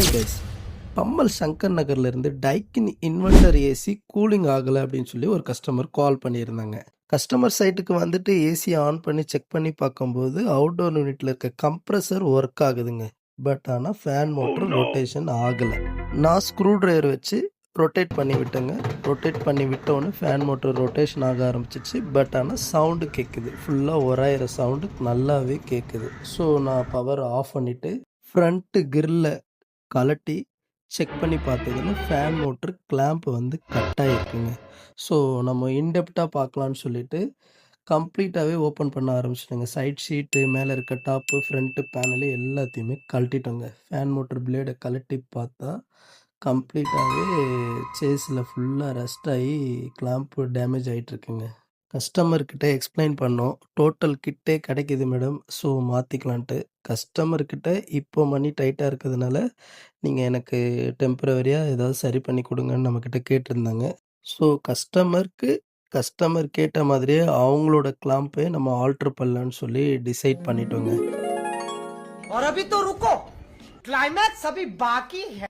Hi guys, Pammal Shankar நகர்லேருந்து டைக்கின் inverter AC cooling ஆகலை அப்படின்னு சொல்லி ஒரு கஸ்டமர் கால் பண்ணியிருந்தாங்க. கஸ்டமர் சைட்டுக்கு வந்துட்டு ஏசியை ஆன் பண்ணி செக் பண்ணி பார்க்கும்போது அவுட்டோர் யூனிட்டில் இருக்க கம்ப்ரஸர் ஒர்க் ஆகுதுங்க. பட் ஆனால் ஃபேன் மோட்டர் ரொட்டேஷன் ஆகலை. நான் ஸ்க்ரூ ட்ரைவர் வச்சு ரொட்டேட் பண்ணி விட்டேங்க. ரொட்டேட் பண்ணி விட்டோன்னே ஃபேன் மோட்டர் ரொட்டேஷன் ஆக ஆரம்பிச்சிச்சு. பட் ஆனால் சவுண்டு கேட்குது, ஃபுல்லாக ஒராயிர சவுண்டு நல்லாவே கேட்குது. ஸோ நான் பவர் ஆஃப் பண்ணிவிட்டு ஃப்ரண்ட்டு கிரில்லை கழட்டி செக் பண்ணி பார்த்ததுல ஃபேன் மோட்ரு கிளாம்ப் வந்து கட் ஆகிருக்குங்க. ஸோ நம்ம இன்டெப்த்தாக பார்க்கலான்னு சொல்லிட்டு கம்ப்ளீட்டாகவே ஓப்பன் பண்ண ஆரம்பிச்சிட்டோங்க. சைட் ஷீட்டு, மேலே இருக்க டாப்பு, ஃப்ரண்ட்டு பேனலு எல்லாத்தையுமே கழட்டிட்டோங்க. ஃபேன் மோட்ரு பிளேடை கழட்டி பார்த்தா கம்ப்ளீட்டாகவே சேஸில் ஃபுல்லாக ரஸ்ட் ஆகி கிளாம்ப்பு டேமேஜ் ஆகிட்டுருக்குங்க. கஸ்டமர்கிட்ட எக்ஸ்பிளைன் பண்ணோம். டோட்டல் கிட்டே கிடைக்கிது மேடம், ஸோ மாற்றிக்கலான்ட்டு. கஸ்டமர்கிட்ட இப்போ மணி டைட்டாக இருக்கிறதுனால நீங்கள் எனக்கு டெம்பரவரியாக ஏதாவது சரி பண்ணி கொடுங்கன்னு நம்மக்கிட்ட கேட்டிருந்தாங்க. ஸோ கஸ்டமர் கேட்ட மாதிரியே அவங்களோட கிளாம்பை நம்ம ஆல்ட்ரு பண்ணலான்னு சொல்லி டிசைட் பண்ணிட்டோங்க. और अभी तो रुको, क्लाइमैक्स अभी बाकी है.